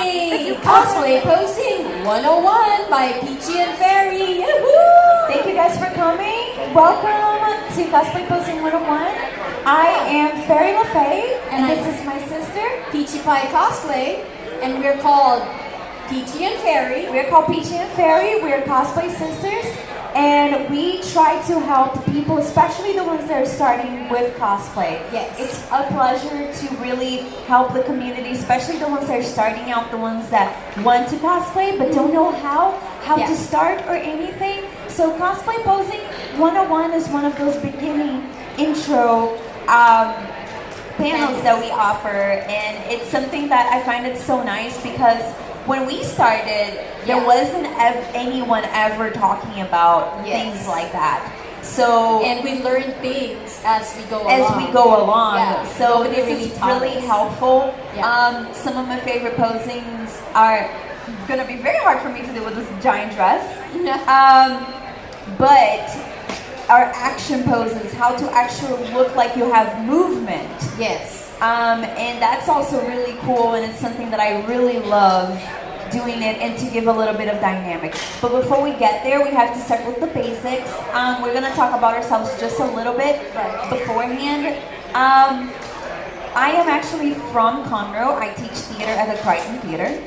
Yay! Cosplay Posing 101 by Peachy and Fairy. Yahoo! Thank you guys for coming. Welcome to Cosplay Posing 101. I am Fairy LaFay, and this is my sister, Peachy Pie Cosplay, and we're called Peachy and Fairy. We're called Peachy and Fairy. We're cosplay sisters, and we try to help people, especially the ones that are starting with cosplay. Yes. It's a pleasure to really help the community, especially the ones that are starting out, the ones that want to cosplay but don't know how to start or anything. So Cosplay Posing 101 is one of those beginning intro panels that we offer, and it's something that I find it so nice because when we started, there wasn't anyone ever talking about things like that. So and we learn things as we go along. Yeah. So this is really helpful. Yeah. Some of my favorite posings are gonna be very hard for me to do with this giant dress. But our action poses, how to actually look like you have movement. Yes. And that's also really cool, and it's something that I really love doing it, and to give a little bit of dynamic. But before we get there, we have to start with the basics. We're going to talk about ourselves just a little bit beforehand. I am actually from Conroe. I teach theater at the Crichton Theater.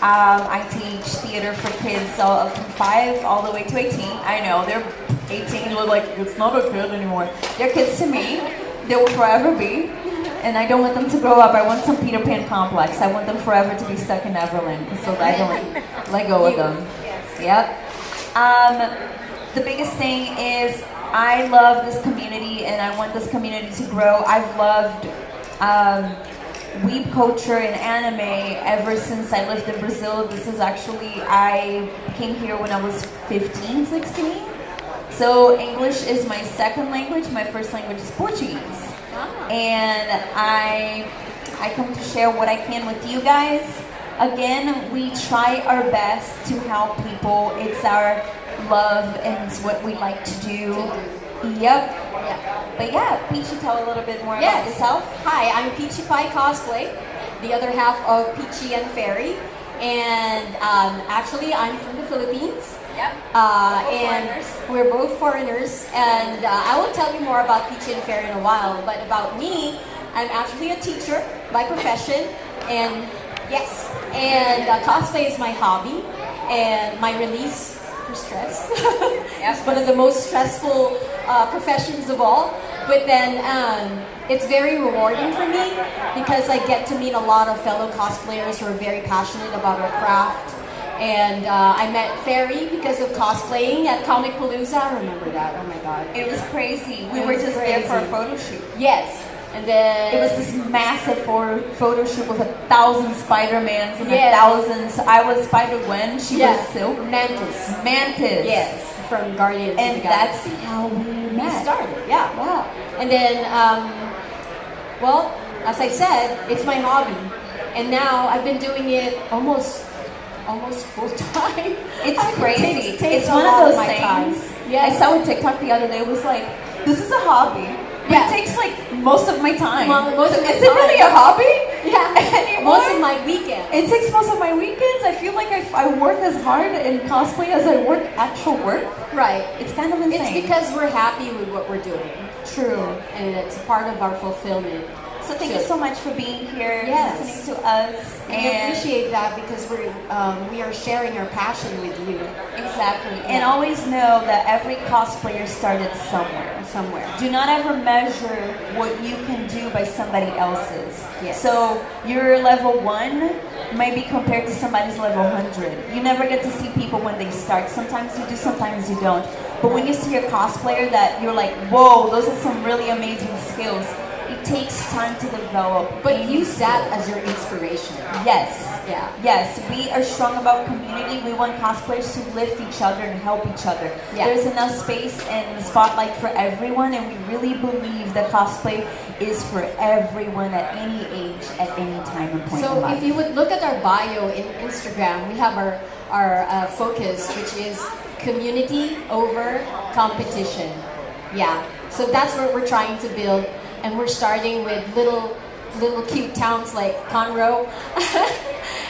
I teach theater for kids from 5 all the way to 18. I know, they're 18, we're like, it's not a kid anymore. They're kids to me. They will forever be. And I don't want them to grow up. I want some Peter Pan complex. I want them forever to be stuck in Neverland, so I don't let go of them. Yep. The biggest thing is I love this community, and I want this community to grow. I've loved weeb culture and anime ever since I lived in Brazil. This is actually, I came here when I was 15, 16. So English is my second language. My first language is Portuguese. And I come to share what I can with you guys. Again, we try our best to help people. It's our love, and it's what we like to do. Yep. Yeah. But yeah, Peachy, tell a little bit more about yourself. Hi, I'm Peachy Pie Cosplay, the other half of Peachy and Fairy. And actually, I'm from the Philippines. Yep. And we're both foreigners, and I will tell you more about Peachy and Fairy in a while. But about me, I'm actually a teacher by profession, and cosplay is my hobby and my release for stress. It's one of the most stressful professions of all. But then it's very rewarding for me because I get to meet a lot of fellow cosplayers who are very passionate about our craft. And I met Fairy because of cosplaying at Comic Palooza. I remember that. Oh my god. It was crazy. We were just there for a photo shoot. Yes. And then it was this massive photo shoot with 1,000 Spider-Mans and 1,000. I was Spider-Gwen. She was Silk. Mantis. Yes. From Guardians and of the Galaxy. That's how we met. Started. Yeah. Wow. And then, well, as I said, it's my hobby. And now I've been doing it almost full time. It's crazy. Takes it's one of those things. I saw a TikTok the other day. It was like, this is a hobby. It takes like most of my time. Is it really a hobby? Yeah. Anymore? Most of my weekends. It takes most of my weekends. I feel like I work as hard in cosplay as I work actual work. Right. It's kind of insane. It's because we're happy with what we're doing. True. And it's part of our fulfillment. So thank you so much for being here, listening to us. And we appreciate that because we are sharing our passion with you. Exactly. And always know that every cosplayer started somewhere. Do not ever measure what you can do by somebody else's. Yes. So your level 1 may be compared to somebody's level 100. You never get to see people when they start. Sometimes you do, sometimes you don't. But when you see a cosplayer that you're like, whoa, those are some really amazing skills. It takes time to develop. But use that as your inspiration. Yes. Yeah. Yes. We are strong about community. We want cosplayers to lift each other and help each other. Yeah. There's enough space and the spotlight for everyone, and we really believe that cosplay is for everyone at any age, at any time and point in life. So if you would look at our bio in Instagram, we have our focus, which is community over competition. Yeah. So that's what we're trying to build. And we're starting with little cute towns like Conroe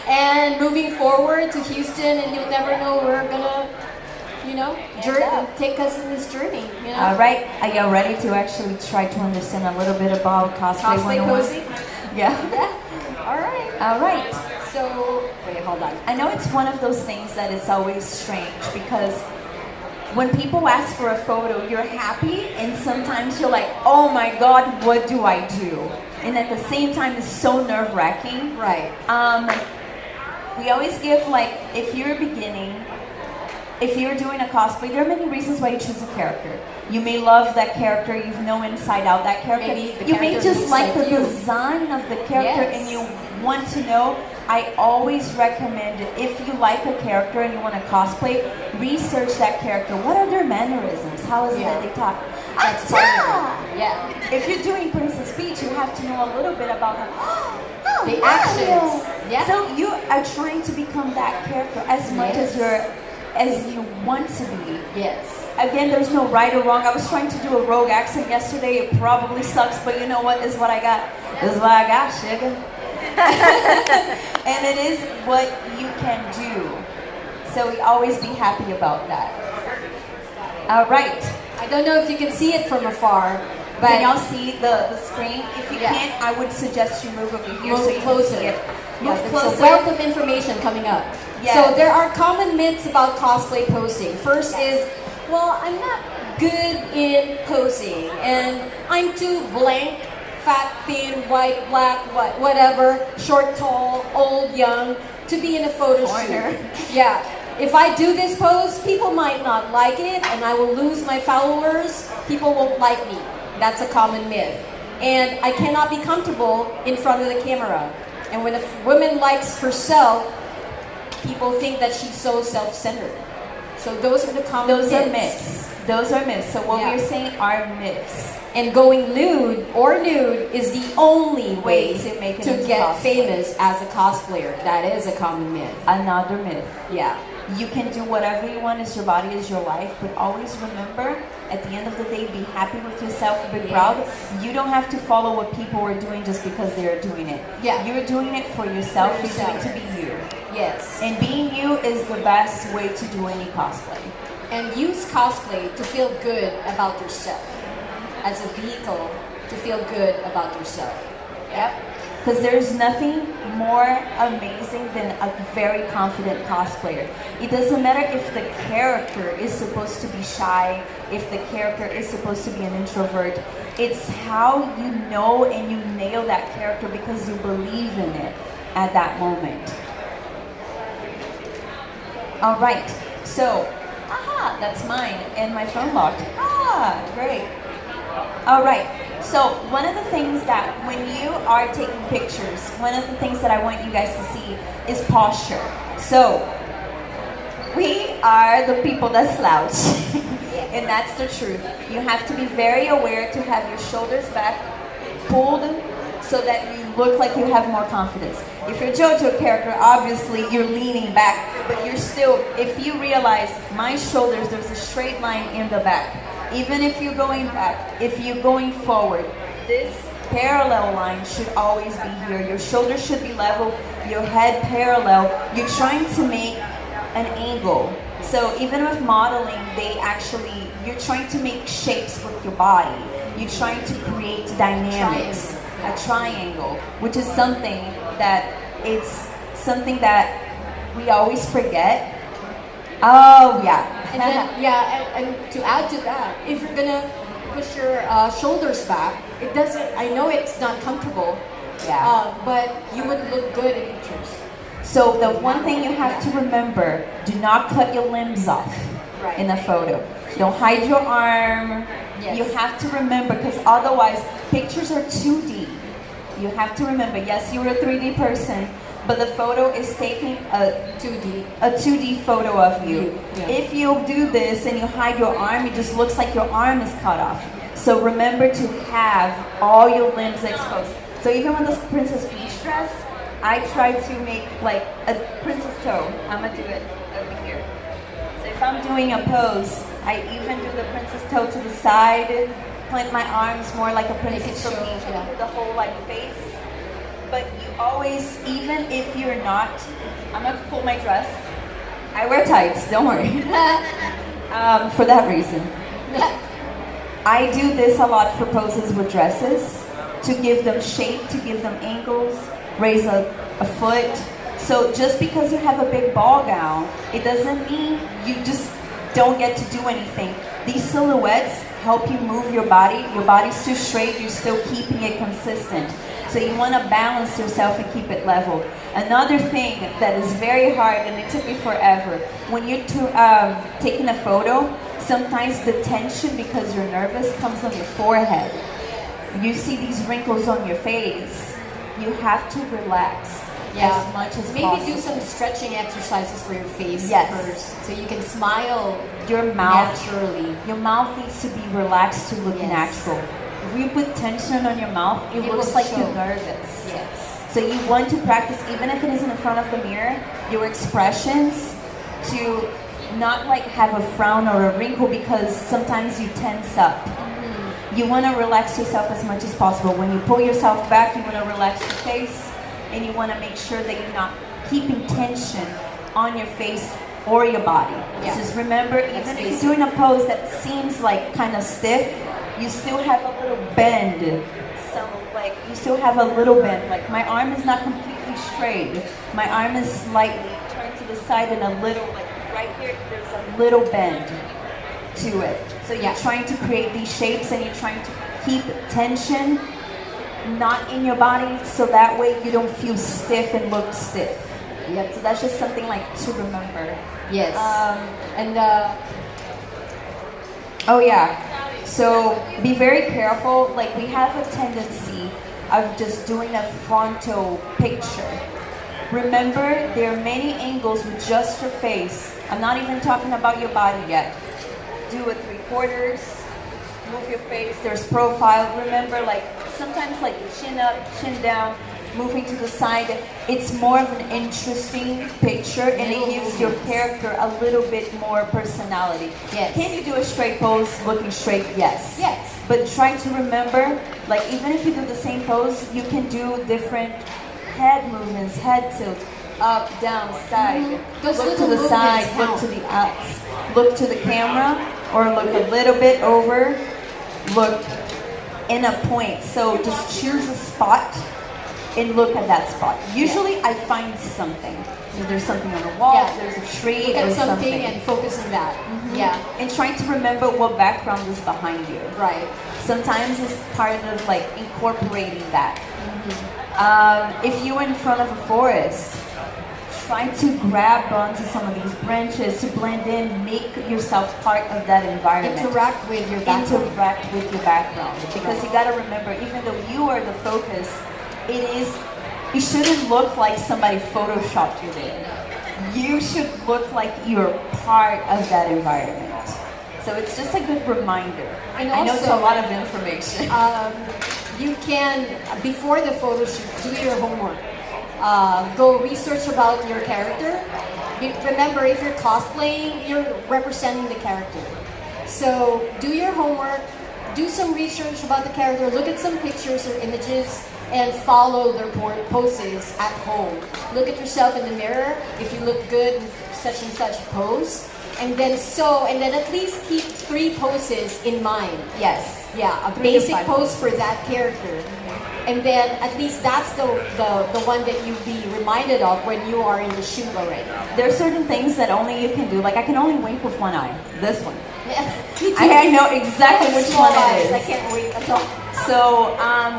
And moving forward to Houston, and you'll never know where we're gonna, take us in this journey. All right, are you ready to actually try to understand a little bit about cosplay? Cosplay posing? Yeah. All right. All right. So, wait, hold on. I know it's one of those things that it's always strange because when people ask for a photo, you're happy, and sometimes you're like, oh my God, what do I do? And at the same time, it's so nerve-wracking. Right. We always give, like, if you're beginning, if you're doing a cosplay, there are many reasons why you choose a character. You may love that character, you've known inside out that character. Maybe you may just like the you. design of the character, and you want to know. I always recommend, if you like a character and you want to cosplay, research that character. What are their mannerisms? How is it that they talk? That's totally. Yeah. If you're doing Princess Peach, you have to know a little bit about her. The actions. Yeah. So you are trying to become that character as much as you want to be. Yes. Again, there's no right or wrong. I was trying to do a rogue accent yesterday. It probably sucks, but you know what? This is what I got. This is what I got, sugar. And it is what you can do. So we always be happy about that. All right. I don't know if you can see it from afar, but can y'all see the screen? If you can't, I would suggest you move over here so you closer. can see it. Move closer. It's a wealth of information coming up. Yes. So there are common myths about cosplay posing. First is, well, I'm not good in posing, and I'm too blank, fat, thin, white, black, whatever, short, tall, old, young, to be in a photo shoot. Yeah. If I do this pose, people might not like it, and I will lose my followers. People won't like me. That's a common myth. And I cannot be comfortable in front of the camera. And when a woman likes herself, people think that she's so self-centered. So those are the common myths. Those are myths. Those are myths. So what we're saying are myths. And going nude is the only way to make it to get famous as a cosplayer. That is a common myth. Another myth. Yeah. You can do whatever you want. It's your body, is your life. But always remember, at the end of the day, be happy with yourself, be proud. You don't have to follow what people are doing just because they're doing it. Yeah. You're doing it for yourself. You're doing it to be you. Yes. And being you is the best way to do any cosplay. And use cosplay to feel good about yourself. As a vehicle to feel good about yourself. Yep. Because there's nothing more amazing than a very confident cosplayer. It doesn't matter if the character is supposed to be shy, if the character is supposed to be an introvert. It's how you know and you nail that character because you believe in it at that moment. All right, so, that's mine, and my phone locked. Great. All right, so one of the things that when you are taking pictures, one of the things that I want you guys to see is posture. So we are the people that slouch, and that's the truth. You have to be very aware to have your shoulders back, pulled, so that you look like you have more confidence. If you're JoJo character, obviously you're leaning back, but you're still, if you realize my shoulders, there's a straight line in the back. Even if you're going back, if you're going forward, this parallel line should always be here. Your shoulders should be level, your head parallel. You're trying to make an angle. So even with modeling, you're trying to make shapes with your body. You're trying to create dynamics, a triangle, which is something that we always forget. Oh, yeah. And then, and to add to that, if you're gonna push your shoulders back, I know it's not comfortable, but you would look good in pictures. So the one thing you have to remember, do not cut your limbs off in a photo. Don't hide your arm. Yes. You have to remember, because otherwise, pictures are 2D. You have to remember, yes, you're a 3D person, but the photo is taking a 2D photo of you. Yeah. If you do this and you hide your arm, it just looks like your arm is cut off. So remember to have all your limbs exposed. So even with this Princess Peach dress, I try to make like a princess toe. I'm gonna do it over here. So if I'm doing a pose, I even do the princess toe to the side, plant my arms more like a princess Peach, the whole like face. But you always, even if you're not, I'm gonna pull my dress. I wear tights, don't worry. For that reason. I do this a lot for poses with dresses, to give them shape, to give them angles, raise a foot. So just because you have a big ball gown, it doesn't mean you just don't get to do anything. These silhouettes help you move your body. Your body's too straight, you're still keeping it consistent. So you want to balance yourself and keep it level. Another thing that is very hard, and it took me forever, when you're taking a photo, sometimes the tension, because you're nervous, comes on your forehead. You see these wrinkles on your face. You have to relax as much as possible. Maybe do some stretching exercises for your face first, so you can smile your mouth naturally. Your mouth needs to be relaxed to look natural. If you put tension on your mouth, it looks like you're nervous. Yes. So you want to practice, even if it isn't in front of the mirror, your expressions to not like have a frown or a wrinkle, because sometimes you tense up. You want to relax yourself as much as possible. When you pull yourself back, you want to relax your face, and you want to make sure that you're not keeping tension on your face or your body. Just remember, even if you're doing a pose that seems like kind of stiff, you still have a little bend. So like you still have a little bend. Like my arm is not completely straight. My arm is slightly turned to the side, and a little, like right here, there's a little bend to it. So you're trying to create these shapes, and you're trying to keep tension not in your body, so that way you don't feel stiff and look stiff. So that's just something like to remember. Yes. So be very careful. Like we have a tendency of just doing a frontal picture. Remember, there are many angles with just your face. I'm not even talking about your body yet. Do a 3/4, move your face, there's profile. Remember, like sometimes like chin up, chin down, moving to the side. It's more of an interesting picture, and it gives your character a little bit more personality. Can you do a straight pose looking straight? Yes. But try to remember, like even if you do the same pose, you can do different head movements, head tilt, up, down, side. Look to the side, look to the ups, look to the camera, or look a little bit over, look in a point. So just choose a spot and look at that spot. Usually I find something. If there's something on the wall, there's a tree, look at or something and focus on that. And trying to remember what background is behind you. Sometimes it's part of like incorporating that. If you're in front of a forest, try to grab onto some of these branches to blend in, make yourself part of that environment. Interact with your background. Because you gotta remember, even though you are the focus, it shouldn't look like somebody photoshopped you there. You should look like you're part of that environment. So it's just a good reminder. And I know also, it's a lot of information. You can, before the photo shoot, do your homework. Go research about your character. Remember, if you're cosplaying, you're representing the character. So do your homework, do some research about the character, look at some pictures or images, and follow their poses at home. Look at yourself in the mirror, if you look good with such and such pose. And then at least keep 3 poses in mind. A basic pose for that character. And then at least that's the one that you'll be reminded of when you are in the shoot already. There are certain things that only you can do. Like I can only wink with one eye. This one. Me too. I know exactly which one it is. I can't wait at all. So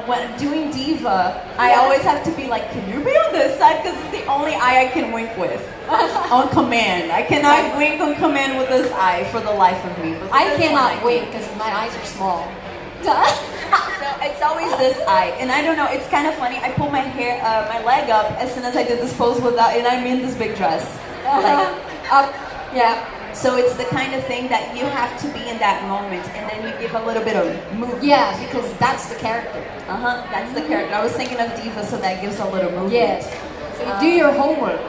when I'm doing Diva, I always have to be like, can you be on this side? Because it's the only eye I can wink with on command. I cannot wink on command with this eye for the life of me. But I cannot wink because my eyes are small. So it's always this eye, and I don't know. It's kind of funny. I pull my leg up as soon as I did this pose and I'm in this big dress, up. So it's the kind of thing that you have to be in that moment, and then you give a little bit of movement. Because that's the character. That's the character. I was thinking of Diva, so that gives a little movement. So you do your homework.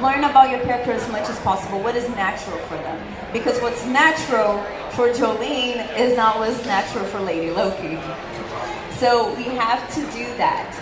Learn about your character as much as possible. What is natural for them? Because what's natural for Jolene is not what's natural for Lady Loki. So we have to do that.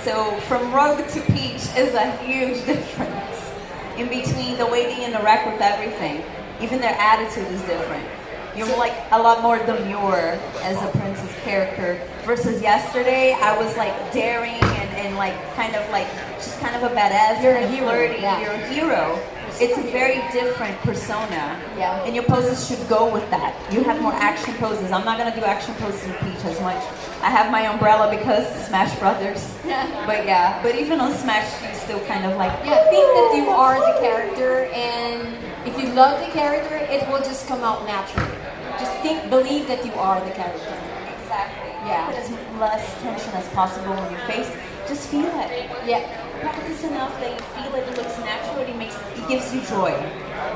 So from Rogue to Peach is a huge difference in between the way they interact with everything. Even their attitude is different. You're like a lot more demure as a princess character versus yesterday. I was like daring and like kind of like just kind of a badass. You're a hero. Flirty. Yeah. You're a hero. It's a very different persona. Yeah. And your poses should go with that. You have more action poses. I'm not gonna do action poses in Peach as much. I have my umbrella because Smash Brothers. But yeah, but even on Smash, you still kind of like think that you are the character, and if you love the character, it will just come out naturally. Just believe that you are the character. Exactly. Yeah. Put as less tension as possible on your face. Just feel it. Yeah. Practice enough that you feel it looks natural. It gives you joy.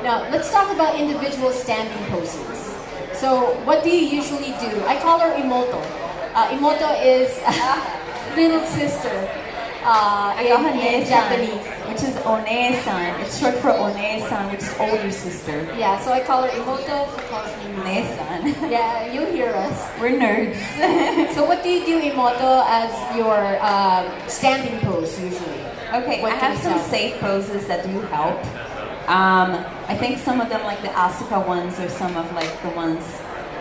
Now, let's talk about individual standing poses. So, what do you usually do? I call her Imoto. Imoto is little sister in Japanese. Which is One-san. It's short for One-san, which is older sister. Yeah, so I call her Imoto, she calls me One-san. Yeah, you hear us. We're nerds. So what do you do, Imoto, as your standing pose usually? Okay, I have some safe poses that do help. I think some of them, like the Asuka ones, are some of like the ones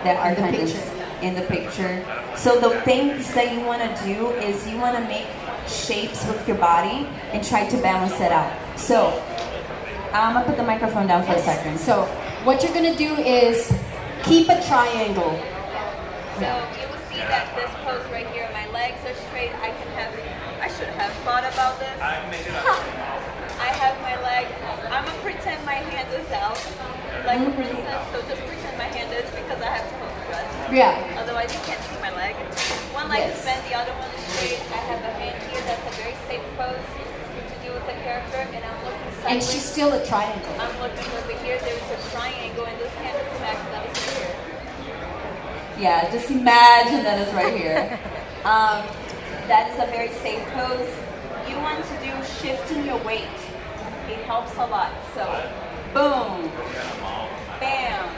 that are kind of in the picture. So the things that you want to do is you want to make shapes with your body and try to balance it out. So I'm gonna put the microphone down for a second. So what you're gonna do is keep a triangle. So you will see that this pose right here, my legs are straight. I should have thought about this. I have my leg. I'm gonna pretend my hand is out like a princess. So just pretend my hand is because I have to hold the dress. Yeah. Otherwise you can't see my leg. One leg is bent, the other one is straight. I have a hand here. That's a very safe pose to do with the character, and I'm looking sideways. And she's still a triangle. I'm looking over here. There's a triangle, and this hand is back, and that is here. Yeah, just imagine that is right here. That is a very safe pose. You want to do shifting your weight. It helps a lot. So, boom, bam.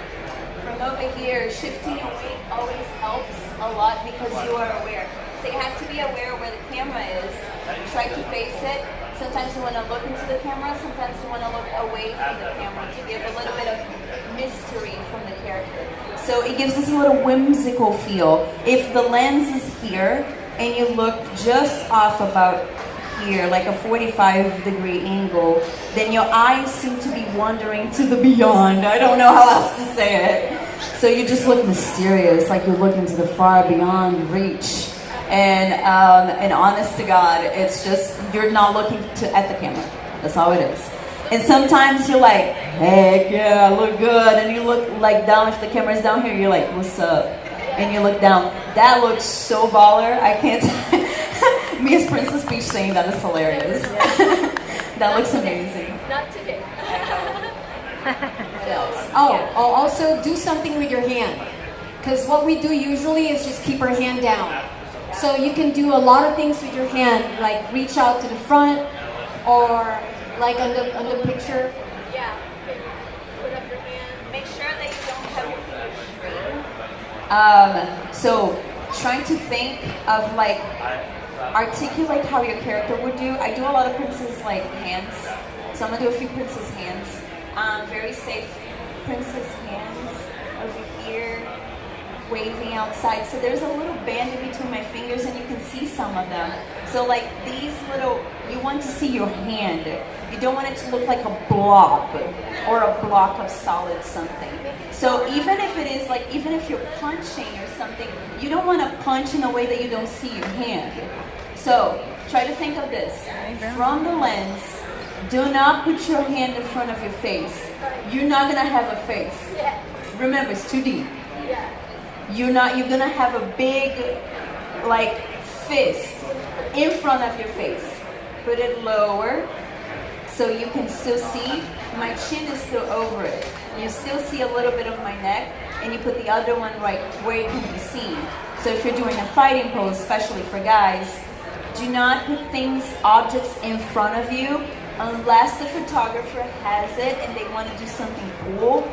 From over here, shifting your weight always helps a lot because you are aware. So you have to be aware where the camera is. Try to face it. Sometimes you want to look into the camera. Sometimes you want to look away from the camera to give a little bit of mystery from the character. So it gives this little whimsical feel. If the lens is here and you look just off about here, like a 45-degree angle, then your eyes seem to be wandering to the beyond. I don't know how else to say it. So you just look mysterious, like you're looking to the far beyond reach. And honest to God, it's just, you're not looking at the camera. That's all it is. And sometimes you're like, heck yeah, I look good. And you look like down, if the camera's down here, you're like, what's up? And you look down. That looks so baller. I can't. Me as Princess Peach saying that is hilarious. That looks amazing. Not today. I'll also do something with your hand. Because what we do usually is just keep our hand down. So you can do a lot of things with your hand, like reach out to the front, or like on the picture. Yeah. Can you put up your hand? Make sure that you don't have your fingers straight. So trying to think of like, articulate how your character would do. I do a lot of princess like hands. So I'm gonna do a few princess hands. Very safe princess hands over here, waving outside. So there's a little band in between my fingers and you can see some of them. So like these little, you want to see your hand. You don't want it to look like a blob or a block of solid something. So even if it is like, even if you're punching or something, you don't want to punch in a way that you don't see your hand. So try to think of this. From the lens, do not put your hand in front of your face. You're not gonna have a face. Remember, it's 2D. You're gonna have a big, like, fist in front of your face. Put it lower so you can still see. My chin is still over it. You still see a little bit of my neck, and you put the other one right where it can be seen. So if you're doing a fighting pose, especially for guys, do not put things, objects in front of you unless the photographer has it and they want to do something cool.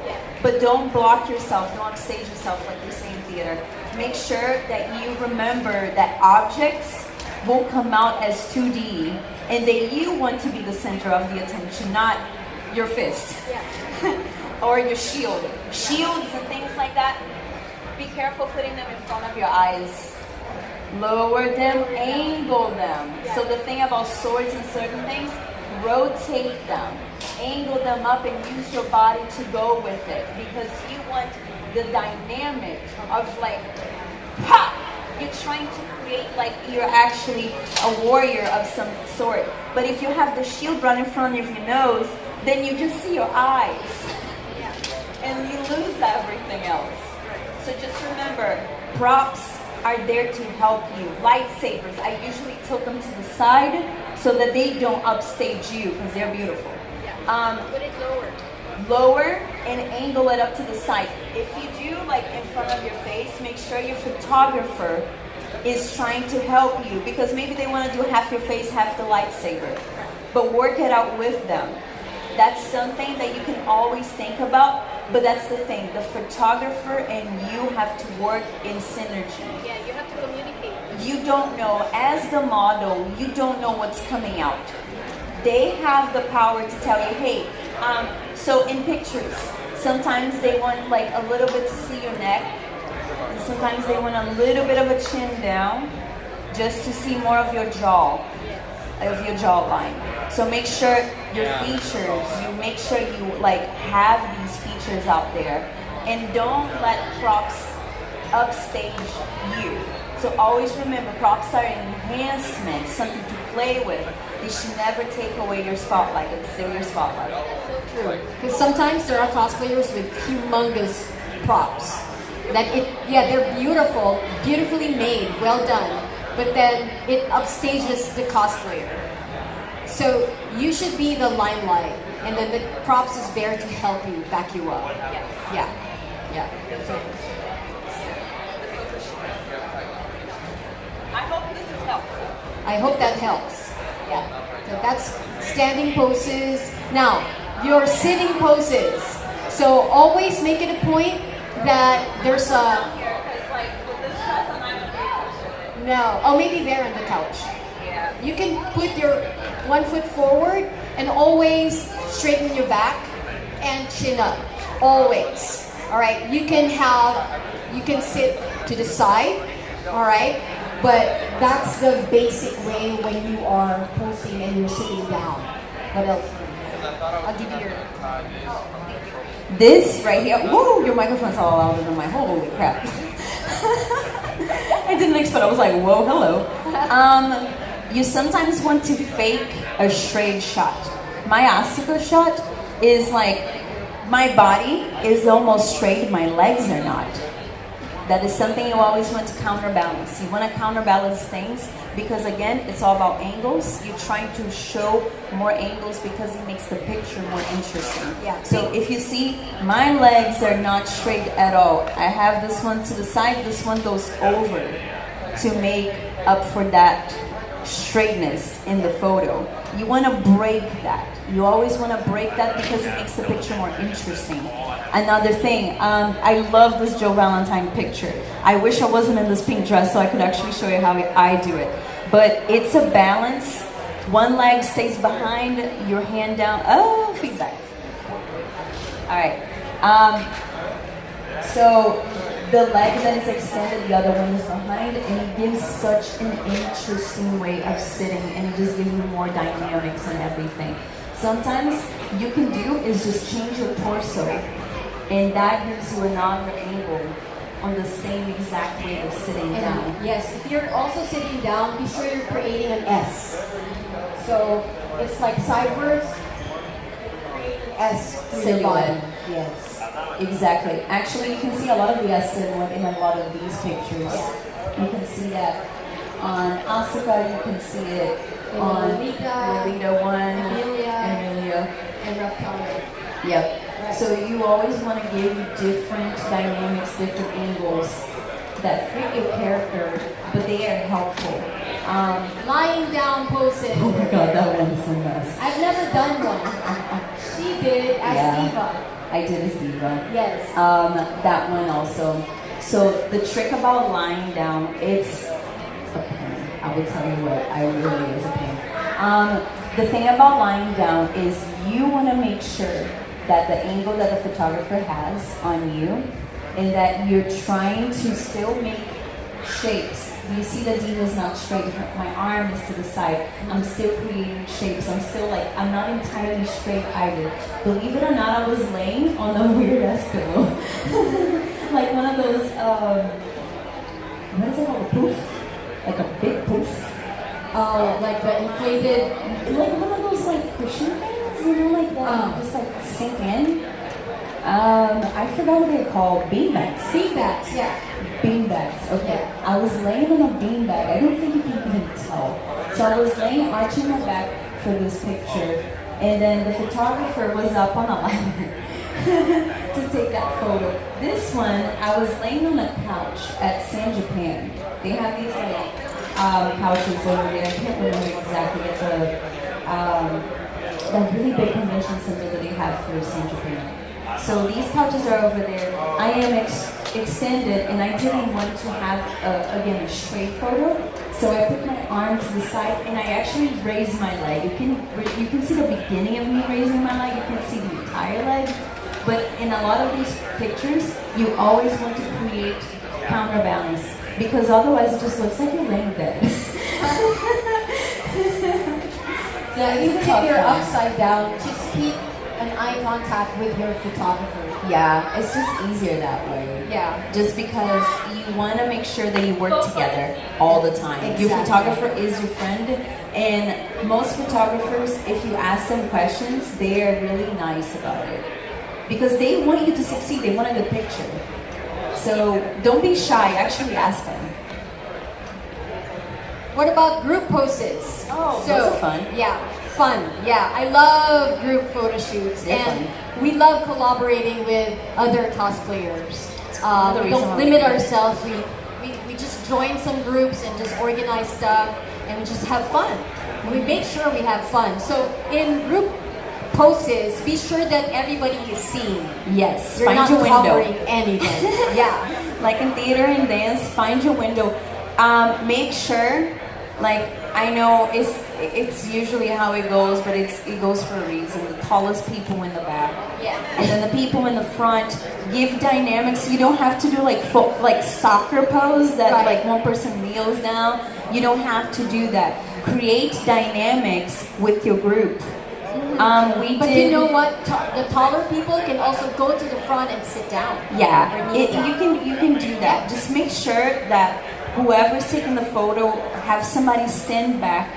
But don't block yourself, don't upstage yourself like you say in theater. Make sure that you remember that objects will come out as 2D, and then you want to be the center of the attention, not your fist. Or your shield. Shields and things like that, be careful putting them in front of your eyes. Lower them, angle them. So the thing about swords and certain things, rotate them, angle them up, and use your body to go with it, because you want the dynamic of like, ha! You're trying to create like you're actually a warrior of some sort. But if you have the shield right in front of your nose, then you just see your eyes. And you lose everything else. So just remember, props are there to help you. Lightsabers, I usually tilt them to the side so that they don't upstage you, because they're beautiful. Put it lower. Lower and angle it up to the side. If you do like in front of your face, make sure your photographer is trying to help you, because maybe they want to do half your face, half the lightsaber. But work it out with them. That's something that you can always think about, but that's the thing. The photographer and you have to work in synergy. Yeah, you have to communicate. You don't know, as the model, you don't know what's coming out. They have the power to tell you, hey, so in pictures, sometimes they want like a little bit to see your neck, and sometimes they want a little bit of a chin down, just to see more of your jaw, of your jawline. So make sure your features, you make sure you like have these features out there, and don't let props upstage you. So always remember, props are an enhancement, something to play with. They should never take away your spotlight. It's still your spotlight. True. Because sometimes there are cosplayers with humongous props. They're beautiful, beautifully made, well done. But then it upstages the cosplayer. So you should be the limelight, and then the props is there to help you, back you up. Yeah. I hope this is helpful. I hope that helps. Yeah. So that's standing poses. Now, your sitting poses. So always make it a point that there's a... No. Oh, maybe there on the couch. Yeah. You can put your one foot forward and always straighten your back and chin up. Always. All right. You can sit to the side. All right. But that's the basic way when you are posing and you're sitting down. What else? I'll give you your... This right here. Whoa, your microphone's all louder than my holy crap. I didn't expect. I was like, whoa, hello. You sometimes want to fake a straight shot. My Asuka shot is like, my body is almost straight, my legs are not. That is something you always want to counterbalance. You want to counterbalance things because, again, it's all about angles. You're trying to show more angles because it makes the picture more interesting. Yeah. So if you see, my legs are not straight at all. I have this one to the side, this one goes over to make up for that straightness in the photo. You want to break that. You always want to break that because it makes the picture more interesting. Another thing, I love this Joe Valentine picture. I wish I wasn't in this pink dress so I could actually show you how I do it. But it's a balance. One leg stays behind, your hand down. Oh, feedback. All right. So the leg that is extended, the other one is behind, and it gives such an interesting way of sitting, and it just gives you more dynamics and everything. Sometimes you can do is just change your torso, and that gives you another angle on the same exact way of sitting down. Yes, if you're also sitting down, be sure you're creating an S. So it's like sideways, create an S through your body. Yes. Exactly. Actually, you can see a lot of the S in a lot of these pictures. You can see that on Asuka, you can see it on Lolita 1, Amelia, and Raphael. Yep. Right. So you always want to give different dynamics, different angles that fit your character, but they are helpful. Lying down poses. Oh my god, that one's a mess. I've never done one. She did as Diva. I did as Diva. Yes. That one also. So the trick about lying down, it's a pain. I will tell you what, I really is a pain. The thing about lying down is you want to make sure that the angle that the photographer has on you and that you're trying to still make shapes. You see the D is not straight, my arm is to the side. I'm still creating shapes. I'm still like, I'm not entirely straight either. Believe it or not, I was laying on a weird ass pillow. Like one of those, what is it called, a poof? Like a big poof. Oh, like the inflated, like one of those like cushion things, you know, like that just like sink in. I forgot what they're called. Beanbags. Beanbags, yeah. Beanbags, okay. I was laying on a beanbag. I don't think you can even tell. So I was laying, arching my back for this picture, and then the photographer was up on a ladder to take that photo. This one, I was laying on a couch at San Japan. They have these like couches over there. I can't remember exactly the really big convention center that they have for San Japan. So these couches are over there. I am extended, and I didn't want to have again a straight photo. So I put my arm to the side, and I actually raised my leg. You can see the beginning of me raising my leg. You can see the entire leg. But in a lot of these pictures, you always want to create counterbalance, because otherwise it just looks like you're laying dead. Yeah, even if you're upside down, just keep an eye contact with your photographer. Yeah, it's just easier that way. Yeah. Just because you want to make sure that you work together all the time. Exactly. Your photographer is your friend, and most photographers, if you ask them questions, they are really nice about it. Because they want you to succeed, they want a good picture. So don't be shy, actually ask them. What about group poses? Oh, those are fun. Yeah, fun. Yeah, I love group photo shoots. They're and fun. We love collaborating with other cosplayers. We don't limit ourselves. We just join some groups and just organize stuff, and we just have fun. And we make sure we have fun. So in group poses, be sure that everybody is seen. Yes, You're find not your window. covering anybody. Yeah. Like in theater and dance, find your window. Make sure, like, I know it's usually how it goes, but it goes for a reason. The tallest people in the back, Yeah. and then the people in the front give dynamics. You don't have to do like soccer pose that Right. like one person kneels down. You don't have to do that. Create dynamics with your group. But you know what? The taller people can also go to the front and sit down. Yeah, Or kneel down. you can do that. Just make sure that whoever's taking the photo have somebody stand back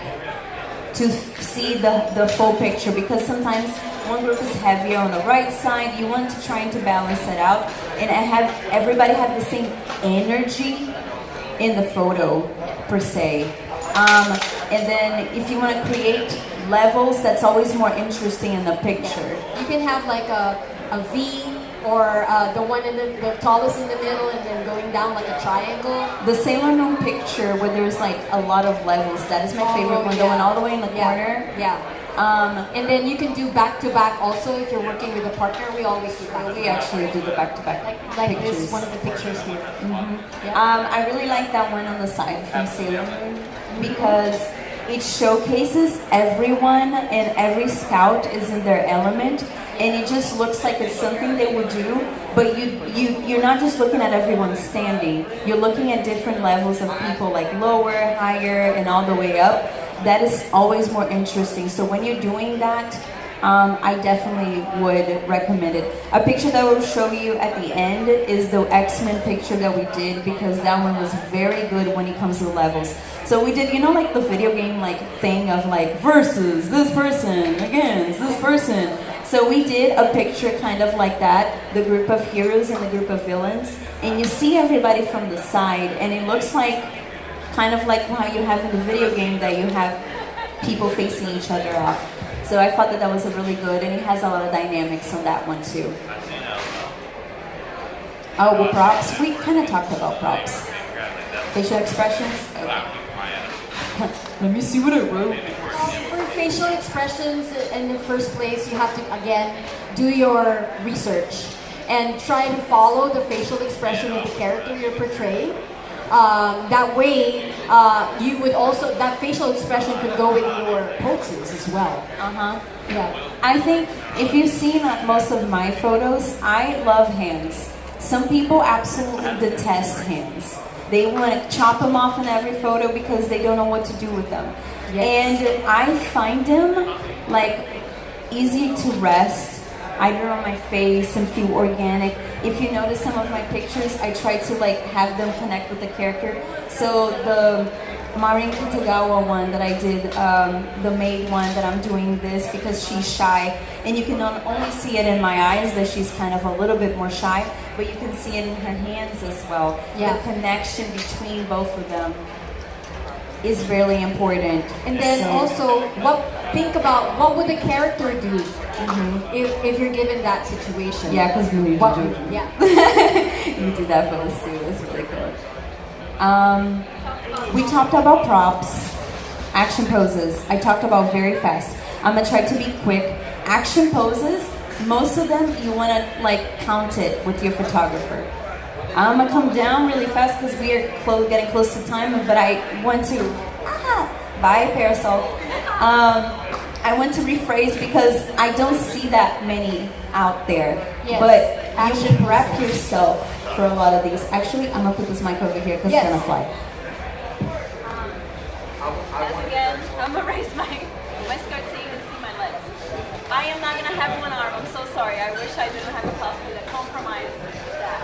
to see the full picture, because sometimes one group is heavier on the right side. You want to try to balance it out and everybody have the same energy in the photo per se. And then if you want to create levels, that's always more interesting in the picture. You can have like a V, or the one in the tallest in the middle, and then going down like a triangle. The Sailor Moon picture where there's like a lot of levels, that is my favorite one, the one all the way in the corner. Yeah. And then you can do back-to-back also if you're working with a partner. We always do back-to-back. We actually do the back-to-back like pictures. this, one of the pictures here. Yeah. I really like that one on the side from Sailor Moon, because it showcases everyone, and every scout is in their element, and it just looks like it's something they would do, but you're not just looking at everyone standing, you're looking at different levels of people, like lower, higher, and all the way up. That is always more interesting. So when you're doing that, I definitely would recommend it. A picture that I will show you at the end is the X-Men picture that we did, because that one was very good when it comes to the levels. So we did, you know, like the video game like thing of like versus this person against this person. So we did a picture kind of like that, the group of heroes and the group of villains, and you see everybody from the side, and it looks like kind of like how you have in the video game that you have people facing each other off. So I thought that was a really good, and it has a lot of dynamics on that one too. Oh, well, props. We kind of talked about props. Facial expressions. Okay. Let me see what I wrote. For facial expressions, in the first place, you have to, again, do your research and try to follow the facial expression of the character you're portraying. That way, you would also, that facial expression could go with your poses as well. Yeah. I think if you've seen most of my photos, I love hands. Some people absolutely detest hands. They want to chop them off in every photo because they don't know what to do with them. Yes. And I find them like easy to rest, either on my face and feel organic. If you notice some of my pictures, I try to like have them connect with the character. So the Marin Kitagawa one that I did, the maid one that I'm doing this because she's shy, and you can not only see it in my eyes that she's kind of a little bit more shy, but you can see it in her hands as well. Yeah. The connection between both of them is really important. And then also, think about what would the character do if you're given that situation. Yeah, because we What do. would- yeah. You do that for us too. That's really cool. We talked about props, action poses. I talked about very fast. I'm gonna try to be quick. Action poses, most of them you wanna like count it with your photographer. I'm gonna come down really fast because we are getting close to time, but I want to, bye parasol. I want to rephrase because I don't see that many out there. Yes. But Action you prep poses. yourself for a lot of these. Actually, I'm gonna put this mic over here because Yes. it's gonna fly. As again, I'm gonna raise my skirt so you can see my legs. I am not gonna have one arm. I'm so sorry. I wish I didn't have a cosplay that compromised that.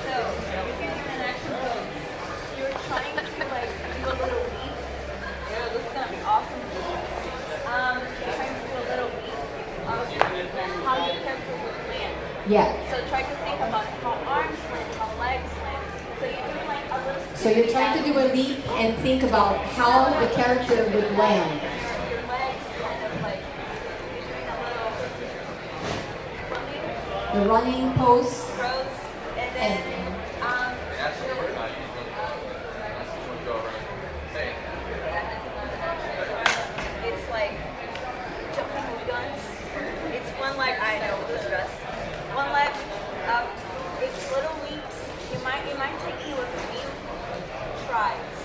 So if you're doing an action pose, you're trying to like do a little leap. Yeah, this is gonna be awesome. You're trying to do a little leap of how your character would land. Yeah. So try to think about how arms land, how legs land. So you're doing like a little. So you're trying to do a leap and think about how the character would land. Your legs kind of like you're doing a little running, The running pose. throws, and then it's like jumping with guns. It's one leg. I know with the dress. One leg up. It's little leaps. It might take you a few tries.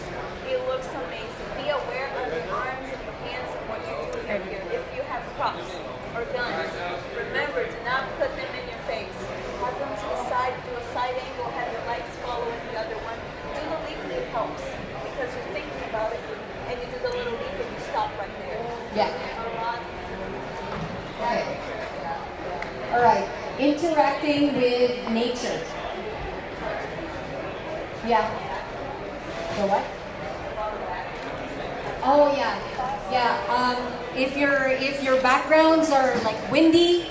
It looks amazing. Be aware of your arms and your hands and what you're doing here. If you have props or guns, remember to not put them in your face. Have them to the side, do a side angle, have your legs following the other one. Do the leap helps because you're thinking about it and you do the little leap and you stop right there. Yeah. A lot. Okay. All right. Interacting with nature. Yeah. The what? Oh yeah. Yeah. If your backgrounds are like windy,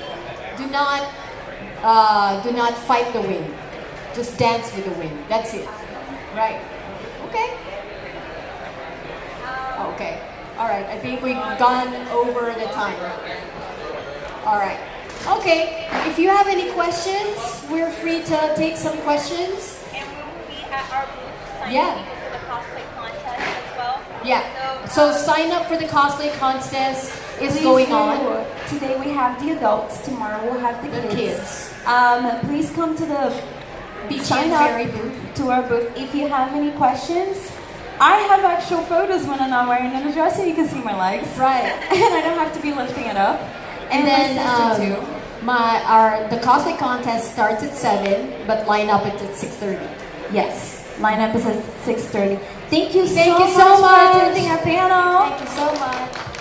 do not fight the wind. Just dance with the wind. That's it. Right. Okay. Okay. All right. I think we've gone over the time. All right. Okay. If you have any questions, we're free to take some questions. And we will be at our booth signing Yeah. people for the cosplay contest as well. Yeah. So sign up for the cosplay contest is Please going do. on. Today we have the adults. Tomorrow we'll have the The kids. kids. Please come to the Peachy sign and up Fairy booth. to our booth. If you have any questions, I have actual photos when I'm not wearing a dress, and you can see my legs. Right. And I don't have to be lifting it up. And then my sister too. the cosplay contest starts at 7, but line up at 6:30. Yes, lineup is at 6:30. Thank you Thank so you much so for much. attending our panel. Thank you so much.